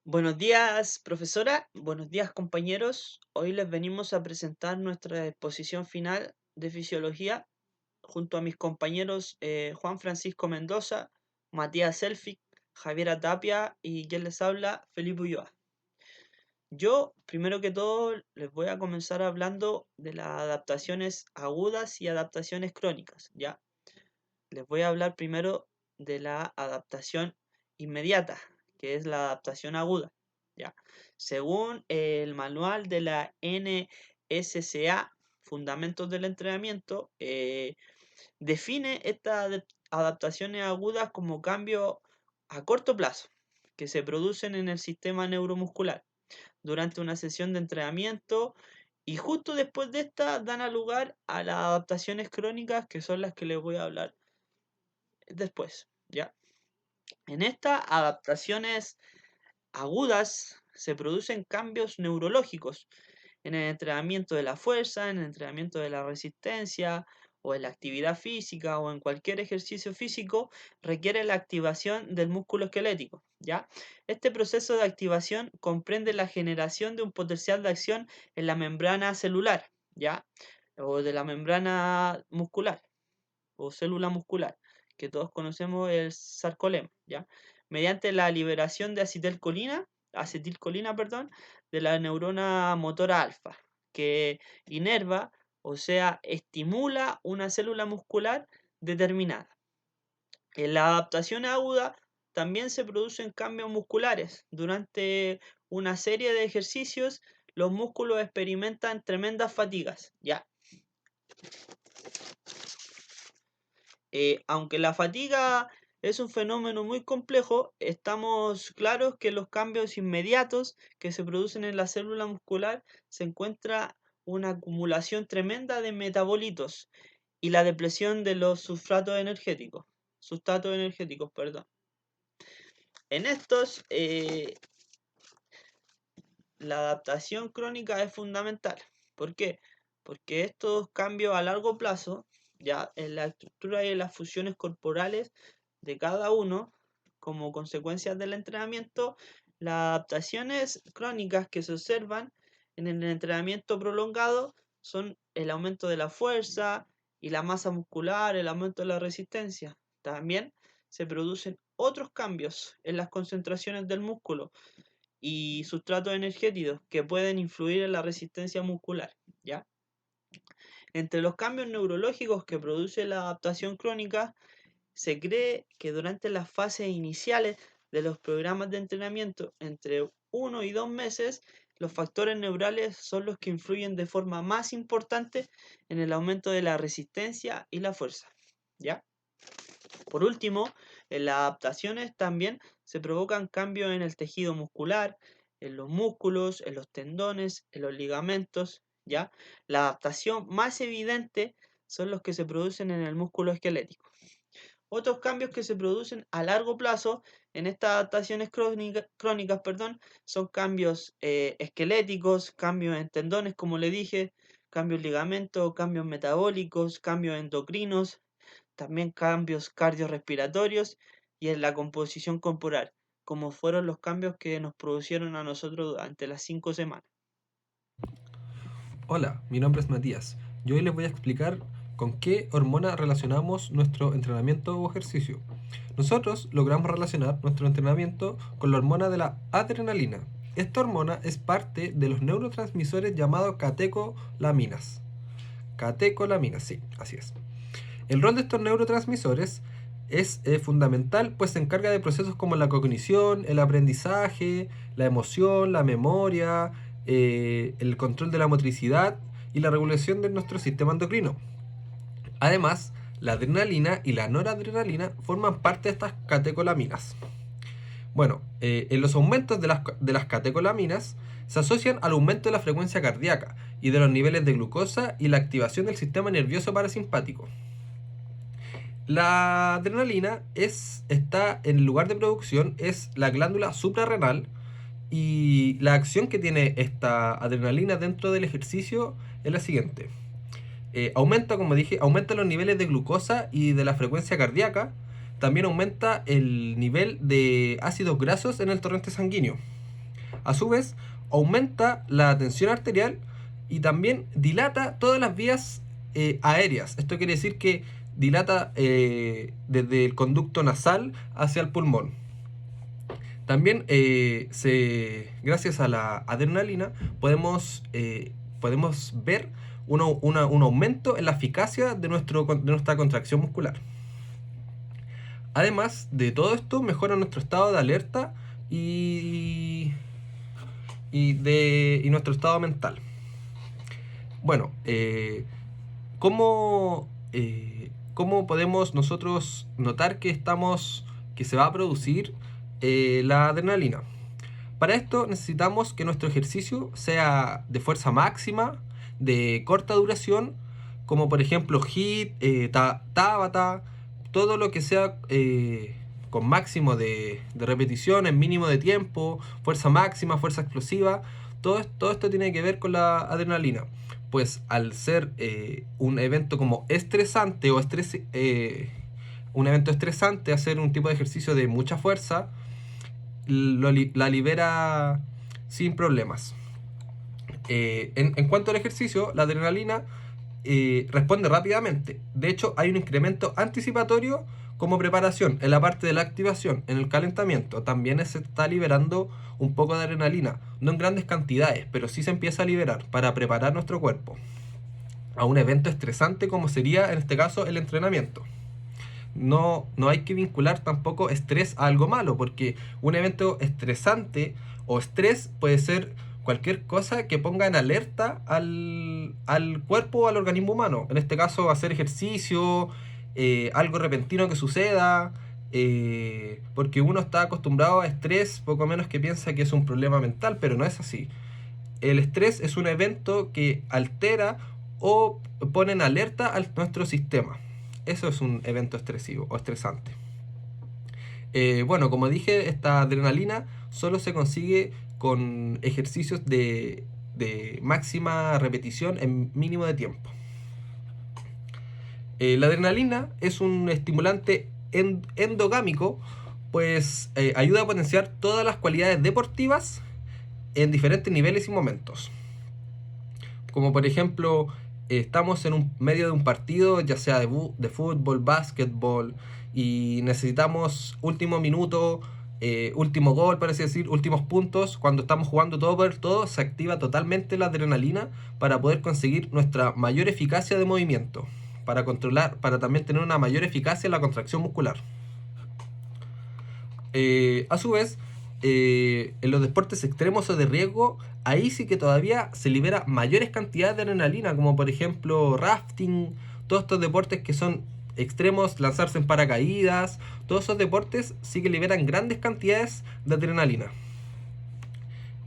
Buenos días, profesora. Buenos días, compañeros. Hoy les venimos a presentar nuestra exposición final de fisiología junto a mis compañeros Juan Francisco Mendoza, Matías Selfic, Javiera Tapia y quien les habla, Felipe Ulloa. Yo, primero que todo, les voy a comenzar hablando de las adaptaciones agudas y adaptaciones crónicas, ¿ya? Les voy a hablar primero de la adaptación inmediata, que es la adaptación aguda. ¿Ya? Según el manual de la NSCA, Fundamentos del Entrenamiento, define estas adaptaciones agudas como cambios a corto plazo que se producen en el sistema neuromuscular durante una sesión de entrenamiento y justo después de esta dan a lugar a las adaptaciones crónicas que son las que les voy a hablar después, ¿ya? En estas adaptaciones agudas se producen cambios neurológicos en el entrenamiento de la fuerza, en el entrenamiento de la resistencia o en la actividad física o en cualquier ejercicio físico requiere la activación del músculo esquelético, ¿ya? Este proceso de activación comprende la generación de un potencial de acción en la membrana celular, ¿ya? O de la membrana muscular o célula muscular, que todos conocemos el sarcolema, ¿ya? Mediante la liberación de acetilcolina, perdón, de la neurona motora alfa, que inerva, o sea, estimula una célula muscular determinada. En la adaptación aguda también se producen cambios musculares. Durante una serie de ejercicios, los músculos experimentan tremendas fatigas, ¿ya? Aunque la fatiga es un fenómeno muy complejo, estamos claros que los cambios inmediatos que se producen en la célula muscular se encuentra una acumulación tremenda de metabolitos y la depresión de los sustratos energéticos, perdón. En estos, la adaptación crónica es fundamental. ¿Por qué? Porque estos cambios a largo plazo, ya en la estructura y en las funciones corporales de cada uno, como consecuencias del entrenamiento, las adaptaciones crónicas que se observan en el entrenamiento prolongado son el aumento de la fuerza y la masa muscular, el aumento de la resistencia. También se producen otros cambios en las concentraciones del músculo y sustratos energéticos que pueden influir en la resistencia muscular, ¿ya? Entre los cambios neurológicos que produce la adaptación crónica, se cree que durante las fases iniciales de los programas de entrenamiento, entre 1 y 2 meses, los factores neurales son los que influyen de forma más importante en el aumento de la resistencia y la fuerza, ¿ya? Por último, en las adaptaciones también se provocan cambios en el tejido muscular, en los músculos, en los tendones, en los ligamentos, ¿ya? La adaptación más evidente son los que se producen en el músculo esquelético. Otros cambios que se producen a largo plazo en estas adaptaciones crónicas, perdón, son cambios esqueléticos, cambios en tendones, como le dije, cambios en ligamentos, cambios metabólicos, cambios endocrinos, también cambios cardiorrespiratorios y en la composición corporal, como fueron los cambios que nos produjeron a nosotros durante las 5 semanas. Hola, mi nombre es Matías y hoy les voy a explicar con qué hormona relacionamos nuestro entrenamiento o ejercicio. Nosotros logramos relacionar nuestro entrenamiento con la hormona de la adrenalina. Esta hormona es parte de los neurotransmisores llamados catecolaminas. Catecolaminas, sí, así es. El rol de estos neurotransmisores es fundamental, pues se encarga de procesos como la cognición, el aprendizaje, la emoción, la memoria, el control de la motricidad y la regulación de nuestro sistema endocrino. Además, la adrenalina y la noradrenalina forman parte de estas catecolaminas. Bueno, en los aumentos de las catecolaminas se asocian al aumento de la frecuencia cardíaca y de los niveles de glucosa y la activación del sistema nervioso parasimpático. La adrenalina está en el lugar de producción, es la glándula suprarrenal, y la acción que tiene esta adrenalina dentro del ejercicio es la siguiente. Aumenta, como dije, aumenta los niveles de glucosa y de la frecuencia cardíaca. También aumenta el nivel de ácidos grasos en el torrente sanguíneo. A su vez, aumenta la tensión arterial y también dilata todas las vías aéreas. Esto quiere decir que dilata desde el conducto nasal hacia el pulmón. También, gracias a la adrenalina, podemos ver un aumento en la eficacia de nuestra contracción muscular. Además de todo esto, mejora nuestro estado de alerta y, y nuestro estado mental. Bueno, ¿cómo podemos nosotros notar que se va a producir la adrenalina? Para esto necesitamos que nuestro ejercicio sea de fuerza máxima, de corta duración, como por ejemplo HIIT, Tabata, todo lo que sea con máximo de repeticiones, mínimo de tiempo, fuerza máxima, fuerza explosiva. Todo esto tiene que ver con la adrenalina. Pues al ser un evento como estresante un evento estresante, hacer un tipo de ejercicio de mucha fuerza, la libera sin problemas. En cuanto al ejercicio, la adrenalina responde rápidamente. De hecho, hay un incremento anticipatorio como preparación en la parte de la activación, en el calentamiento. También se está liberando un poco de adrenalina, no en grandes cantidades, pero sí se empieza a liberar para preparar nuestro cuerpo a un evento estresante como sería en este caso el entrenamiento. No hay que vincular tampoco estrés a algo malo, porque un evento estresante o estrés puede ser cualquier cosa que ponga en alerta al cuerpo o al organismo humano. En este caso, hacer ejercicio, algo repentino que suceda, porque uno está acostumbrado a estrés, poco menos que piensa que es un problema mental, pero no es así. El estrés es un evento que altera o pone en alerta a nuestro sistema. Eso es un evento estresivo o estresante. Bueno, como dije, esta adrenalina solo se consigue con ejercicios de máxima repetición en mínimo de tiempo. La adrenalina es un estimulante endogámico, pues ayuda a potenciar todas las cualidades deportivas en diferentes niveles y momentos. Como por ejemplo, estamos en medio de un partido, ya sea de fútbol, básquetbol, y necesitamos último minuto, último gol, por así decir, últimos puntos. Cuando estamos jugando todo por todo, se activa totalmente la adrenalina para poder conseguir nuestra mayor eficacia de movimiento, para también tener una mayor eficacia en la contracción muscular. A su vez, en los deportes extremos o de riesgo, ahí sí que todavía se libera mayores cantidades de adrenalina, como por ejemplo rafting, todos estos deportes que son extremos, lanzarse en paracaídas, todos esos deportes sí que liberan grandes cantidades de adrenalina.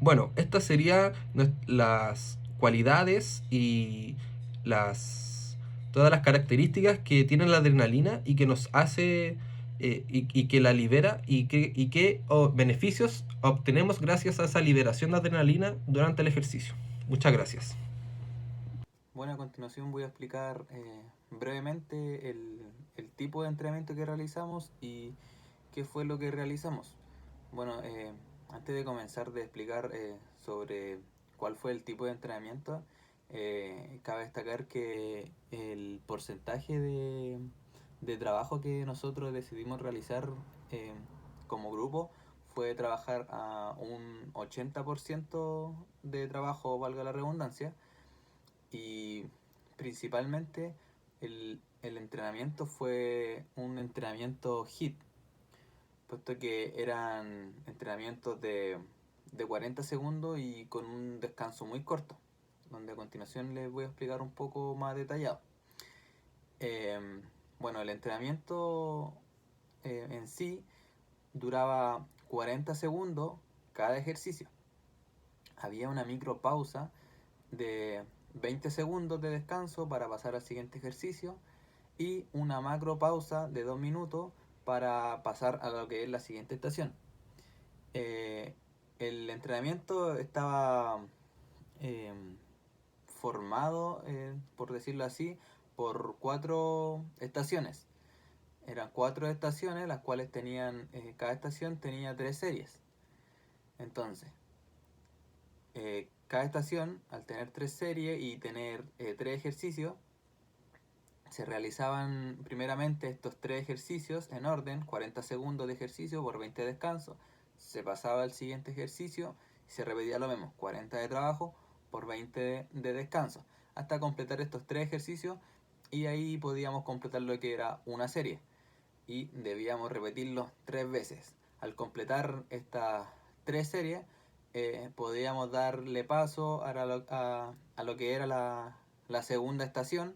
Bueno, estas serían las cualidades y todas las características que tiene la adrenalina y que nos hace y que la libera y qué beneficios obtenemos gracias a esa liberación de adrenalina durante el ejercicio. Muchas gracias. Bueno, a continuación voy a explicar brevemente el tipo de entrenamiento que realizamos y qué fue lo que realizamos. Bueno, antes de comenzar de explicar sobre cuál fue el tipo de entrenamiento, cabe destacar que el porcentaje de trabajo que nosotros decidimos realizar eh, como grupo fue trabajar a un 80% de trabajo, valga la redundancia, y principalmente el entrenamiento fue un entrenamiento HIIT, puesto que eran entrenamientos de 40 segundos y con un descanso muy corto, donde a continuación les voy a explicar un poco más detallado. Eh, bueno, el entrenamiento en sí duraba 40 segundos cada ejercicio. Había una micro pausa de 20 segundos de descanso para pasar al siguiente ejercicio y una macro pausa de 2 minutos para pasar a lo que es la siguiente estación. Eh, el entrenamiento estaba eh, formado, por decirlo así, por 4 estaciones. Eran 4 estaciones, las cuales tenían, cada estación tenía 3 series. Entonces, cada estación, al tener 3 series y tener 3 ejercicios, se realizaban primeramente estos 3 ejercicios en orden, 40 segundos de ejercicio por 20 de descanso. Se pasaba al siguiente ejercicio y se repetía lo mismo, 40 de trabajo por 20 de descanso, hasta completar estos 3 ejercicios, y ahí podíamos completar lo que era una serie y debíamos repetirlo 3 veces. Al completar estas 3 series, podíamos darle paso a lo que era la segunda estación,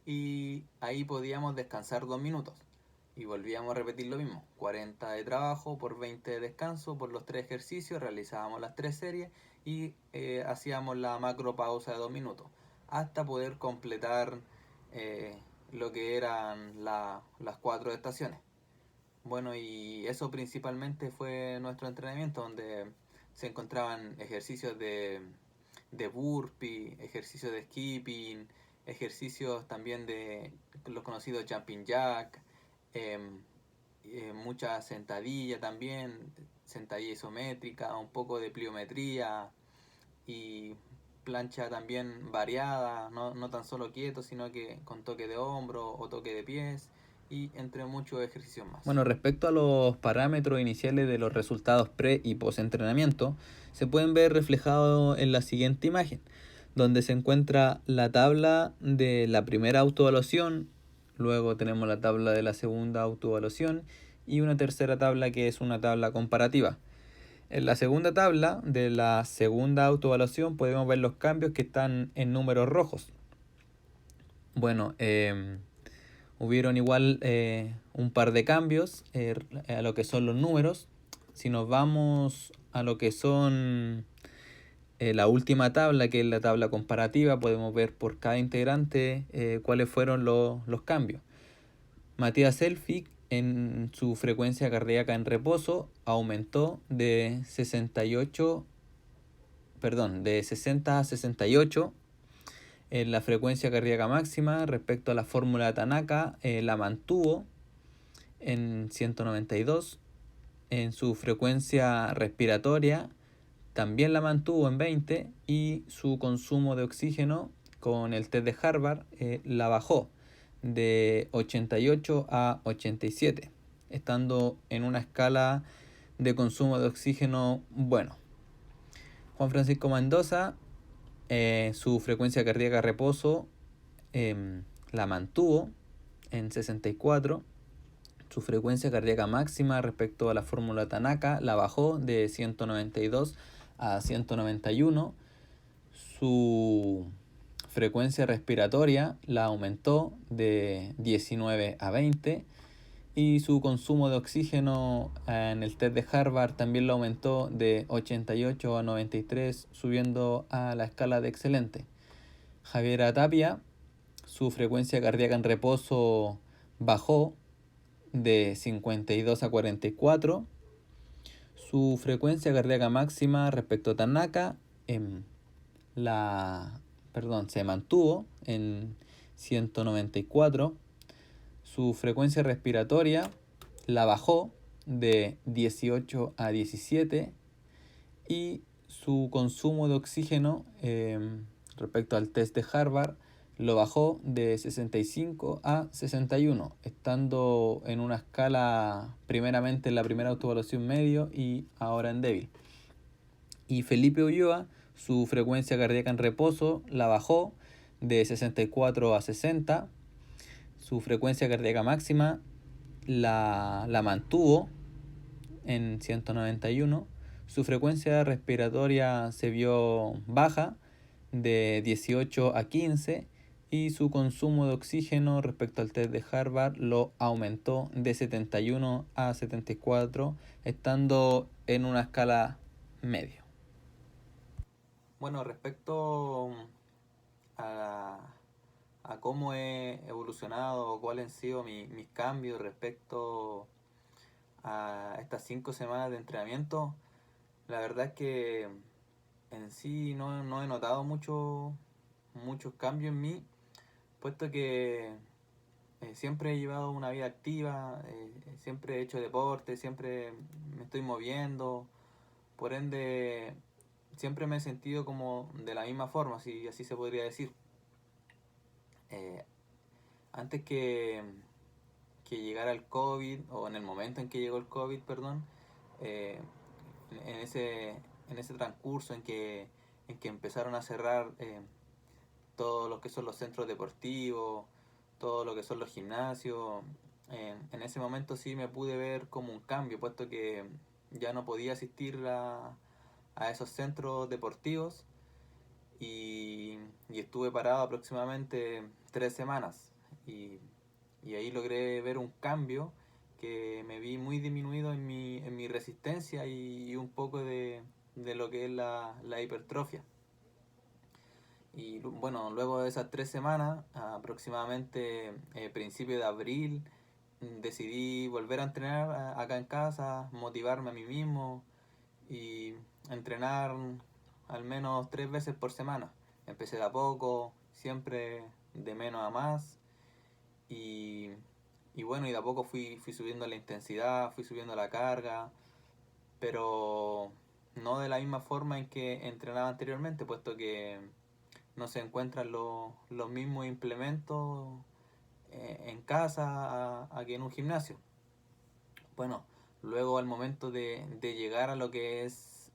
y ahí podíamos descansar 2 minutos. Y volvíamos a repetir lo mismo, 40 de trabajo por 20 de descanso por los 3 ejercicios, realizábamos las 3 series y hacíamos la macro pausa de 2 minutos, hasta poder completar eh, lo que eran las 4 estaciones. Bueno, y eso principalmente fue nuestro entrenamiento, donde se encontraban ejercicios de burpee, ejercicios de skipping, ejercicios también de los conocidos jumping jack, eh, mucha sentadilla también, sentadilla isométrica, un poco de pliometría y plancha también variada, no tan solo quieto, sino que con toque de hombro o toque de pies, y entre muchos ejercicios más. Bueno, respecto a los parámetros iniciales de los resultados pre y post entrenamiento, se pueden ver reflejados en la siguiente imagen, donde se encuentra la tabla de la primera autoevaluación, luego tenemos la tabla de la segunda autoevaluación y una tercera tabla que es una tabla comparativa. En la segunda tabla de la segunda autoevaluación podemos ver los cambios que están en números rojos. Bueno, hubieron igual un par de cambios a lo que son los números. Si nos vamos a lo que son la última tabla, que es la tabla comparativa, podemos ver por cada integrante cuáles fueron los cambios. Matías Elfig, en su frecuencia cardíaca en reposo, aumentó de 60 a 68. En la frecuencia cardíaca máxima respecto a la fórmula de Tanaka, la mantuvo en 192. En su frecuencia respiratoria también la mantuvo en 20, y su consumo de oxígeno con el test de Harvard la bajó de 88 a 87, estando en una escala de consumo de oxígeno bueno. Juan Francisco Mendoza, su frecuencia cardíaca reposo la mantuvo en 64. Su frecuencia cardíaca máxima respecto a la fórmula Tanaka la bajó de 192 a 191. Su frecuencia respiratoria la aumentó de 19 a 20. Y su consumo de oxígeno en el test de Harvard también lo aumentó de 88 a 93, subiendo a la escala de excelente. Javiera Tapia, su frecuencia cardíaca en reposo bajó de 52 a 44. Su frecuencia cardíaca máxima respecto a Tanaka se mantuvo en 194. Su frecuencia respiratoria la bajó de 18 a 17, y su consumo de oxígeno respecto al test de Harvard lo bajó de 65 a 61, estando en una escala primeramente en la primera autoevaluación medio y ahora en débil. Y Felipe Ulloa, su frecuencia cardíaca en reposo la bajó de 64 a 60. Su frecuencia cardíaca máxima la mantuvo en 191. Su frecuencia respiratoria se vio baja de 18 a 15, y su consumo de oxígeno respecto al test de Harvard lo aumentó de 71 a 74, estando en una escala medio. Bueno, respecto a cómo he evolucionado o cuáles han sido mis cambios respecto a estas 5 semanas de entrenamiento, la verdad es que en sí no he notado muchos cambios en mí, puesto que siempre he llevado una vida activa, siempre he hecho deporte, siempre me estoy moviendo, por ende siempre me he sentido como de la misma forma, si así se podría decir. Eh, Antes que llegara el COVID, o en el momento en que llegó el COVID, perdón, eh, en, ese, en ese transcurso en que empezaron a cerrar todo lo que son los centros deportivos, todo lo que son los gimnasios, en ese momento sí me pude ver como un cambio, puesto que ya no podía asistir a esos centros deportivos y estuve parado aproximadamente 3 semanas y, y ahí logré ver un cambio que me vi muy disminuido en mi resistencia y un poco de lo que es la hipertrofia. Y bueno, luego de esas 3 semanas, aproximadamente principio de abril, decidí volver a entrenar acá en casa, motivarme a mí mismo y entrenar al menos 3 veces por semana. Empecé de a poco, siempre de menos a más y, y bueno, y de a poco fui subiendo la intensidad, fui subiendo la carga, pero no de la misma forma en que entrenaba anteriormente, puesto que no se encuentran los mismos implementos en casa a que en un gimnasio. Bueno, luego al momento de llegar a lo que es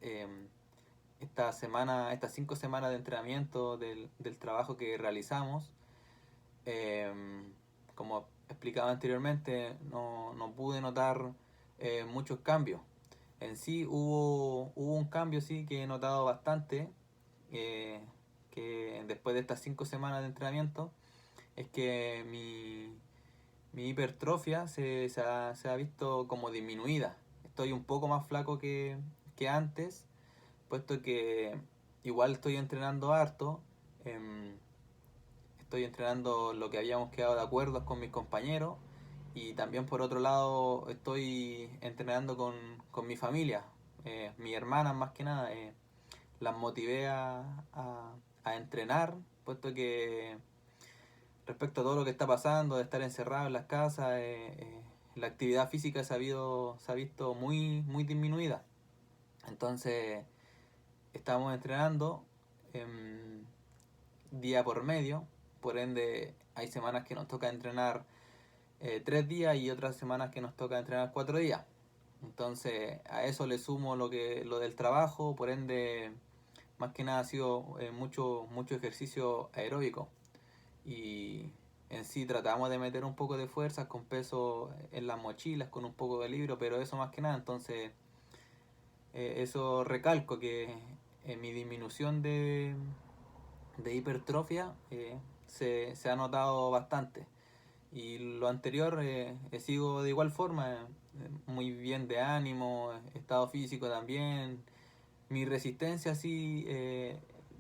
estas 5 semanas de entrenamiento del trabajo que realizamos, eh, como explicaba anteriormente, no pude notar muchos cambios. En sí hubo un cambio sí que he notado bastante, eh, que después de estas 5 semanas de entrenamiento, es que mi hipertrofia se ha visto como disminuida. Estoy un poco más flaco que antes, puesto que igual estoy entrenando harto. em, Estoy entrenando lo que habíamos quedado de acuerdo con mis compañeros y también por otro lado estoy entrenando con mi familia, mis hermanas más que nada. Las motivé a entrenar, puesto que respecto a todo lo que está pasando, de estar encerrado en las casas, la actividad física se ha visto muy disminuida. Entonces estamos entrenando em, día por medio, por ende hay semanas que nos toca entrenar 3 días y otras semanas que nos toca entrenar 4 días. Entonces a eso le sumo lo del trabajo, por ende más que nada ha sido mucho ejercicio aeróbico y en sí tratamos de meter un poco de fuerza con peso en las mochilas, con un poco de libro, pero eso más que nada. Entonces eso recalco que mi disminución de hipertrofia se ha notado bastante. Y lo anterior, sigo de igual forma, muy bien de ánimo, estado físico también. Mi resistencia sí,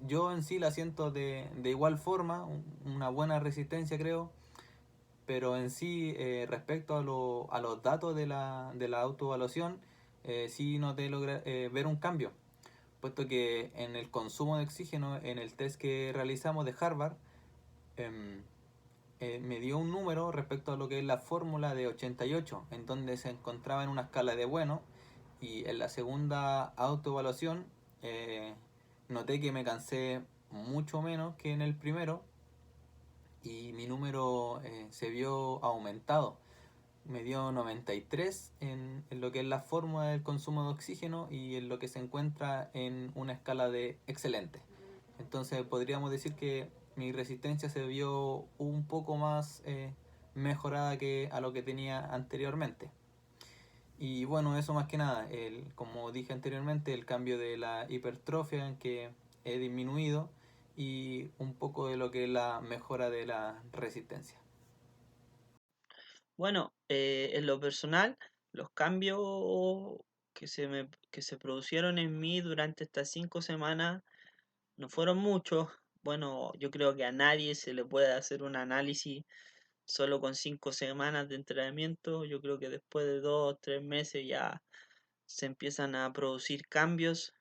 yo en sí la siento de igual forma, una buena resistencia creo, pero en sí respecto a los datos de la autoevaluación, sí noté ver un cambio, puesto que en el consumo de oxígeno, en el test que realizamos de Harvard, em, me dio un número respecto a lo que es la fórmula de 88, en donde se encontraba en una escala de bueno, y en la segunda autoevaluación eh, noté que me cansé mucho menos que en el primero y mi número se vio aumentado. Me dio 93 en lo que es la fórmula del consumo de oxígeno y en lo que se encuentra en una escala de excelente. Entonces podríamos decir que mi resistencia se vio un poco más mejorada que a lo que tenía anteriormente. Y bueno, eso más que nada, como dije anteriormente, el cambio de la hipertrofia en que he disminuido y un poco de lo que es la mejora de la resistencia. Bueno, en lo personal, los cambios que se produjeron en mí durante estas 5 semanas no fueron muchos. Bueno, yo creo que a nadie se le puede hacer un análisis solo con 5 semanas de entrenamiento. Yo creo que después de 2 o 3 meses ya se empiezan a producir cambios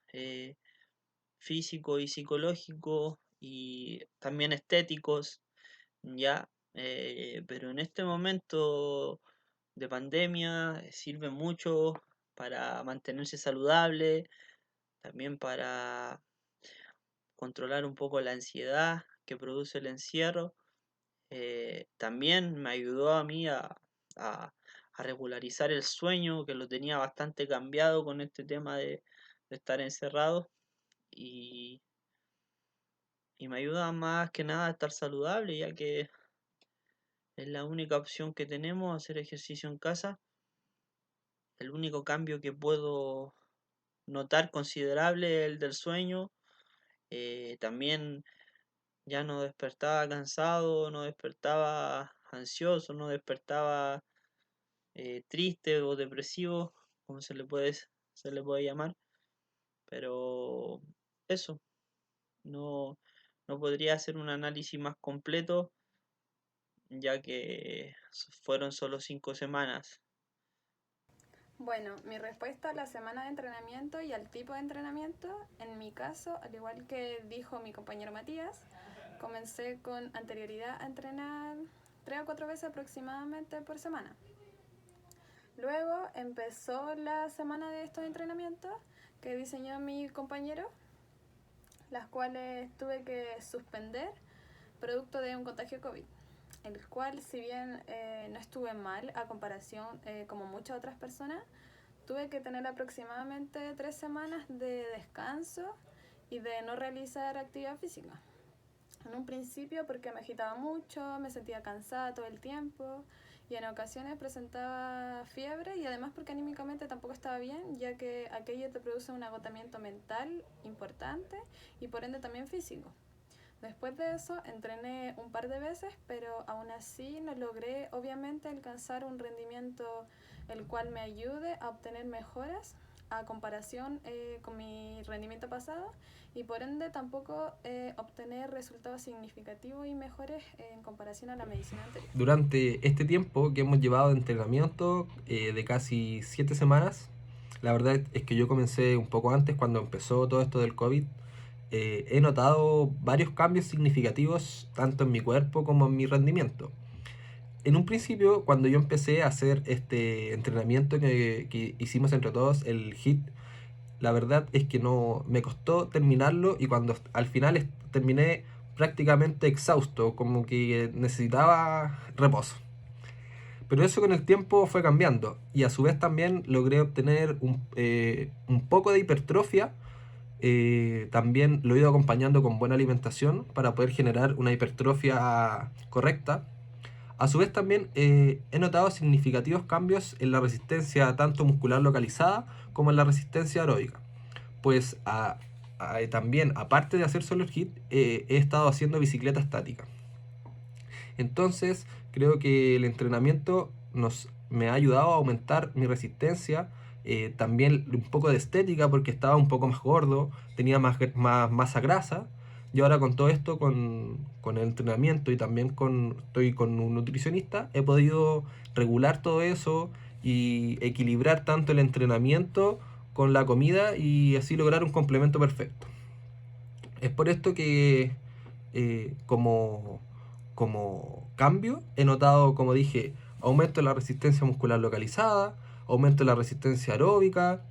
físicos y psicológicos y también estéticos, ya. Pero en este momento de pandemia sirve mucho para mantenerse saludable, también para controlar un poco la ansiedad que produce el encierro. También me ayudó a mí a regularizar el sueño, que lo tenía bastante cambiado con este tema de estar encerrado. Y, y me ayuda más que nada a estar saludable, ya que es la única opción que tenemos, hacer ejercicio en casa. El único cambio que puedo notar considerable es el del sueño. También ya no despertaba cansado, no despertaba ansioso, no despertaba triste o depresivo, como se le puede llamar. Pero eso, no, no podría hacer un análisis más completo, ya que fueron solo 5 semanas. Bueno, mi respuesta a la semana de entrenamiento y al tipo de entrenamiento, en mi caso, al igual que dijo mi compañero Matías, comencé con anterioridad a entrenar 3 o 4 veces aproximadamente por semana. Luego empezó la semana de estos entrenamientos que diseñó mi compañero, las cuales tuve que suspender producto de un contagio COVID, el cual, si bien no estuve mal a comparación como muchas otras personas, tuve que tener aproximadamente 3 semanas de descanso y de no realizar actividad física. En un principio porque me agitaba mucho, me sentía cansada todo el tiempo y en ocasiones presentaba fiebre, y además porque anímicamente tampoco estaba bien, ya que aquello te produce un agotamiento mental importante y por ende también físico. Después de eso entrené un par de veces, pero aún así no logré obviamente alcanzar un rendimiento el cual me ayude a obtener mejoras a comparación con mi rendimiento pasado, y por ende tampoco obtener resultados significativos y mejores en comparación a la medicina anterior. Durante este tiempo que hemos llevado de entrenamiento de casi 7 semanas, la verdad es que yo comencé un poco antes, cuando empezó todo esto del COVID. He notado varios cambios significativos tanto en mi cuerpo como en mi rendimiento. En un principio, cuando yo empecé a hacer este entrenamiento que hicimos entre todos, el HIIT, la verdad es que no me costó terminarlo, y cuando al final terminé prácticamente exhausto, como que necesitaba reposo. Pero eso con el tiempo fue cambiando, y a su vez también logré obtener un poco de hipertrofia. También lo he ido acompañando con buena alimentación para poder generar una hipertrofia correcta. A su vez también he notado significativos cambios en la resistencia tanto muscular localizada como en la resistencia aeróbica. Pues también, aparte de hacer solo el HIIT, he estado haciendo bicicleta estática. Entonces creo que el entrenamiento me ha ayudado a aumentar mi resistencia, también un poco de estética porque estaba un poco más gordo, tenía más masa grasa. Y ahora con todo esto, con el entrenamiento y también estoy con un nutricionista, he podido regular todo eso y equilibrar tanto el entrenamiento con la comida, y así lograr un complemento perfecto. Es por esto que como cambio he notado, como dije, aumento de la resistencia muscular localizada, aumento de la resistencia aeróbica,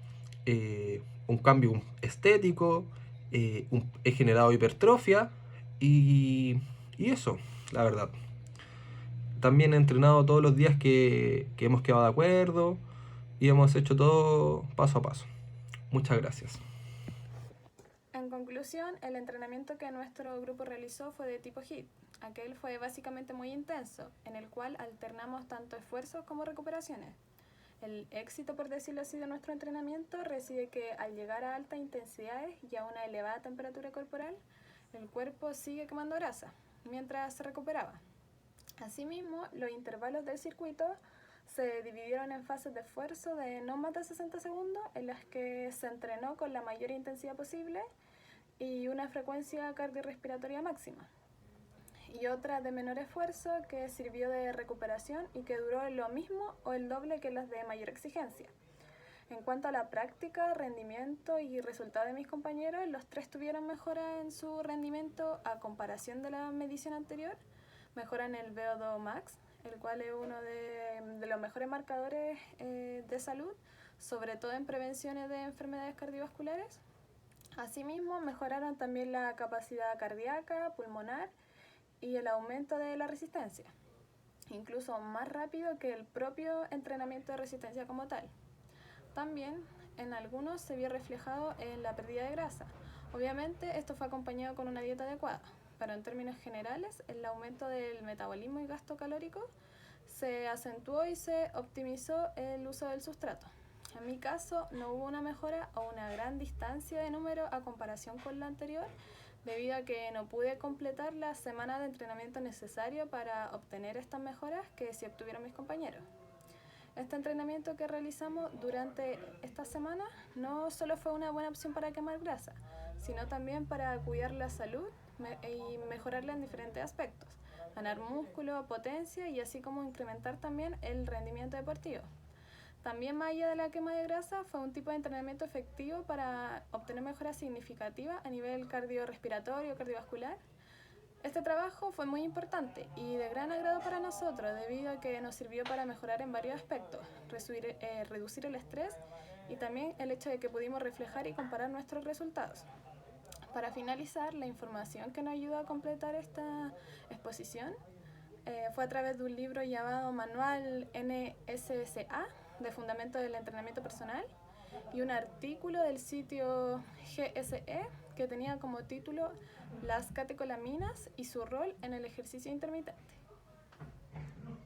un cambio estético, he generado hipertrofia y eso, la verdad. También he entrenado todos los días que hemos quedado de acuerdo, y hemos hecho todo paso a paso. Muchas gracias. En conclusión, el entrenamiento que nuestro grupo realizó fue de tipo HIIT. Aquel fue básicamente muy intenso, en el cual alternamos tanto esfuerzos como recuperaciones. El éxito, por decirlo así, de nuestro entrenamiento reside que al llegar a altas intensidades y a una elevada temperatura corporal, el cuerpo sigue quemando grasa mientras se recuperaba. Asimismo, los intervalos del circuito se dividieron en fases de esfuerzo de no más de 60 segundos, en las que se entrenó con la mayor intensidad posible y una frecuencia cardiorrespiratoria máxima, y otra de menor esfuerzo que sirvió de recuperación y que duró lo mismo o el doble que las de mayor exigencia. En cuanto a la práctica, rendimiento y resultado de mis compañeros, los tres tuvieron mejora en su rendimiento a comparación de la medición anterior, mejora en el VO2 max, el cual es uno de los mejores marcadores de salud, sobre todo en prevenciones de enfermedades cardiovasculares. Asimismo, mejoraron también la capacidad cardíaca, pulmonar y el aumento de la resistencia, incluso más rápido que el propio entrenamiento de resistencia como tal. También en algunos se vio reflejado en la pérdida de grasa. Obviamente esto fue acompañado con una dieta adecuada, pero en términos generales el aumento del metabolismo y gasto calórico se acentuó y se optimizó el uso del sustrato. En mi caso no hubo una mejora o una gran distancia de número a comparación con la anterior, debido a que no pude completar la semana de entrenamiento necesario para obtener estas mejoras que sí obtuvieron mis compañeros. Este entrenamiento que realizamos durante esta semana no solo fue una buena opción para quemar grasa, sino también para cuidar la salud y mejorarla en diferentes aspectos, ganar músculo, potencia y así como incrementar también el rendimiento deportivo. También más allá de la quema de grasa, fue un tipo de entrenamiento efectivo para obtener mejoras significativas a nivel cardiorrespiratorio, cardiovascular. Este trabajo fue muy importante y de gran agrado para nosotros, debido a que nos sirvió para mejorar en varios aspectos, reducir el estrés y también el hecho de que pudimos reflejar y comparar nuestros resultados. Para finalizar, la información que nos ayudó a completar esta exposición fue a través de un libro llamado Manual NSSA de Fundamentos del Entrenamiento Personal y un artículo del sitio GSE que tenía como título Las catecolaminas y su rol en el ejercicio intermitente.